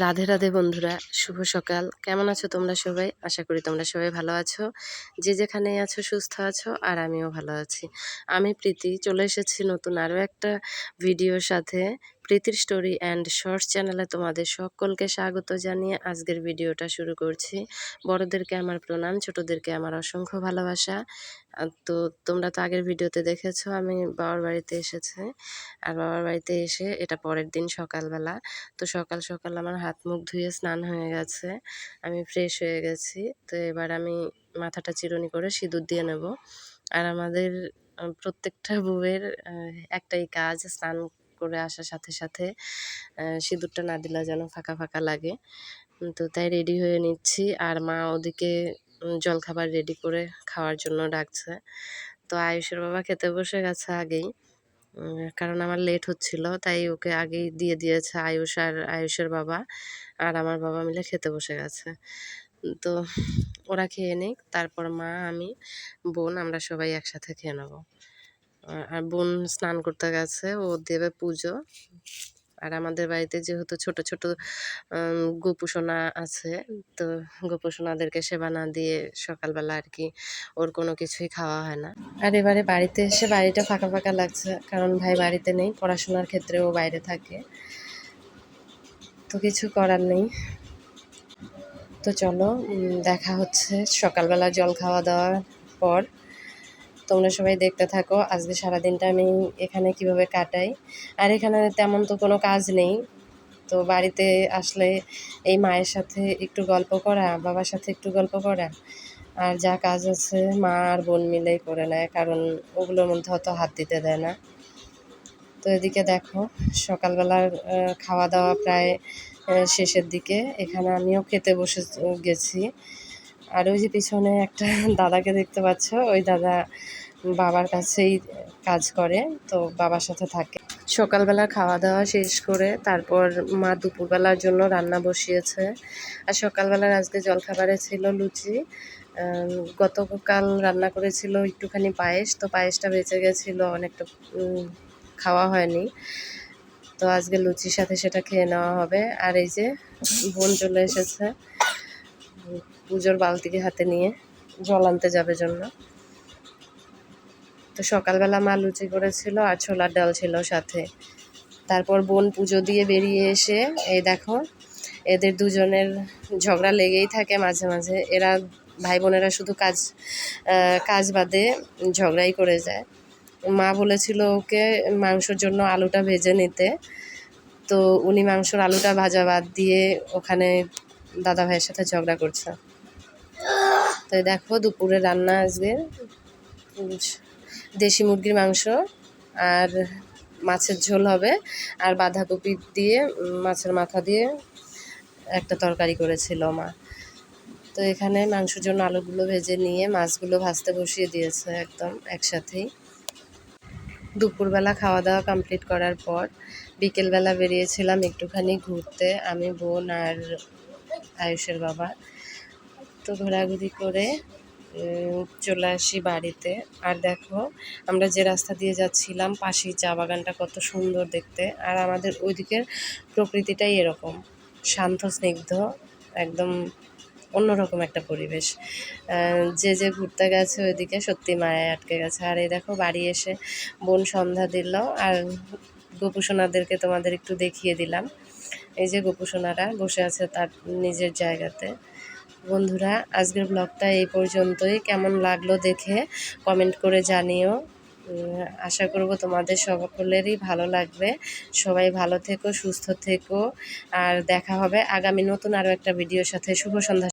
রাধে রাধে বন্ধুরা, শুভ সকাল। কেমন আছো তোমরা সবাই? আশা করি তোমরা সবাই ভালো আছো, যে যেখানে আছো সুস্থ আছো, আর আমিও ভালো আছি। আমি প্রীতি চলে এসেছি নতুন আরও একটা ভিডিওর সাথে। প্রীতির স্টোরি অ্যান্ড শর্টস চ্যানেলে তোমাদের সকলকে স্বাগত জানিয়ে আজকের ভিডিওটা শুরু করছি। বড়দেরকে আমার প্রণাম, ছোটদেরকে আমার অসংখ্য ভালোবাসা। তো তোমরা তো আগের ভিডিওতে দেখেছো আমি বাবার বাড়িতে এসেছি, আর বাবার বাড়িতে এসে এটা পরের দিন সকালবেলা। তো সকাল সকাল আমার হাত মুখ ধুয়ে স্নান হয়ে গেছে, আমি ফ্রেশ হয়ে গেছি। তো এবার আমি মাথাটা চিরুনি করে সিঁদুর দিয়ে নেব। আর আমাদের প্রত্যেকটা বউয়ের একটাই কাজ, স্নান করে আসার সাথে সাথে সিঁদুরটা না দিলে যেন ফাঁকা ফাঁকা লাগে। তো তাই রেডি হয়ে নিচ্ছি, আর মা ওদিকে জলখাবার রেডি করে খাওয়ার জন্য ডাকছে। তো আয়ুষের বাবা খেতে বসে গেছে আগেই, কারণ আমার লেট হচ্ছিল, তাই ওকে আগেই দিয়ে দিয়েছে আয়ুষ আর আয়ুষের বাবা, আর আমার বাবা মিলে খেতে বসে গেছে। তো ওরা খেয়ে নিক, তারপর মা, আমি, বোন আমরা সবাই একসাথে খেয়ে নেব। আর বোন স্নান করতে গেছে, ও দেবে পুজো। আর আমাদের বাড়িতে যেহেতু ছোট ছোট গোপুসোনা আছে, তো গোপুসোনাদেরকে সেবা না দিয়ে সকালবেলা আর কি ওর কোনো কিছুই খাওয়া হয় না। আর এবারে বাড়িতে এসে বাড়িটা ফাঁকা ফাঁকা লাগছে, কারণ ভাই বাড়িতে নেই, পড়াশোনার ক্ষেত্রে ও বাইরে থাকে। তো কিছু করার নেই। তো চলো দেখা হচ্ছে সকালবেলা জল খাওয়া দাওয়ার পর। তোমরা সবাই দেখতে থাকো আজকে সারাদিনটা আমি এখানে কিভাবে কাটাই। আর এখানে তেমন তো কোনো কাজ নেই, তো বাড়িতে আসলে এই মায়ের সাথে একটু গল্প করা, বাবার সাথে একটু গল্প করা, আর যা কাজ আছে মা আর বোন মিলেই করে নেয়, কারণ ওগুলোর মধ্যে অত হাত দিতে দেয় না। তো এদিকে দেখো সকালবেলার খাওয়া দাওয়া প্রায় শেষের দিকে, এখানে আমিও খেতে বসে গেছি। আর ওই যে পিছনে একটা দাদাকে দেখতে পাচ্ছ, ওই দাদা বাবার কাছেই কাজ করে, তো বাবার সাথে থাকে। সকালবেলা খাওয়া দাওয়া শেষ করে তারপর মা দুপুরবেলার জন্য রান্না বসিয়েছে। আর সকালবেলার আজকে জলখাবারে ছিল লুচি। গতকাল রান্না করেছিল একটুখানি পায়েস, তো পায়েসটা বেঁচে গেছিলো অনেকটা, খাওয়া হয়নি। তো আজকে লুচির সাথে সেটা খেয়ে নেওয়া হবে। আর এই যে বোন চলে এসেছে পুজোর বালতিকে হাতে নিয়ে জল আনতে যাবে জন্য। তো সকালবেলা মা লুচি করেছিল আর ছোলার ডাল ছিল সাথে। তারপর বোন পুজো দিয়ে বেরিয়ে এসে এই দেখো এদের দুজনের ঝগড়া লেগেই থাকে মাঝে মাঝে। এরা ভাই বোনেরা শুধু কাজ বাদে ঝগড়াই করে যায়। মা বলেছিল ওকে মাংসর জন্য আলুটা ভেজে নিতে, তো উনি মাংসর আলুটা ভাজা বাদ দিয়ে ওখানে দাদা ভাইয়ের সাথে ঝগড়া করছে। তো দেখো দুপুরে রান্না আজকে দেশি মুরগির মাংস আর মাছের ঝোল হবে, আর বাঁধাকপি দিয়ে মাছের মাথা দিয়ে একটা তরকারি করেছিল মা। তো এখানে মাংসের জন্য আলুগুলো ভেজে নিয়ে মাছগুলো ভাজতে বসিয়ে দিয়েছে একদম একসাথেই। দুপুরবেলা খাওয়া দাওয়া কমপ্লিট করার পর বিকেলবেলা বেরিয়েছিলাম একটুখানি ঘুরতে, আমি, বোন আর আয়ুষের বাবা। তো ঘোরাঘুরি করে চলে আসি বাড়িতে। আর দেখো আমরা যে রাস্তা দিয়ে যাচ্ছিলাম পাশেই চা বাগানটা কত সুন্দর দেখতে। আর আমাদের ওইদিকের প্রকৃতিটাই এরকম শান্ত স্নিগ্ধ, একদম অন্যরকম একটা পরিবেশ। যে ঘুরতে গেছে ওইদিকে সত্যি মায়ায় আটকে গেছে। আর এই দেখো বাড়ি এসে বোন সন্ধ্যা দিল, আর গোপুসোনাদেরকে তোমাদের একটু দেখিয়ে দিলাম। এই যে গোপুসোনারা বসে আছে তার নিজের জায়গাতে। বন্ধুরা আজকের ব্লগটা এই পর্যন্তই। কেমন লাগলো দেখে কমেন্ট করে জানিও। আশা করব তোমাদের সকলেরই ভালো লাগবে। সবাই ভালো থেকো, সুস্থ থেকো, আর দেখা হবে আগামী নতুন আরও একটা ভিডিওর সাথে। শুভ সন্ধ্যা।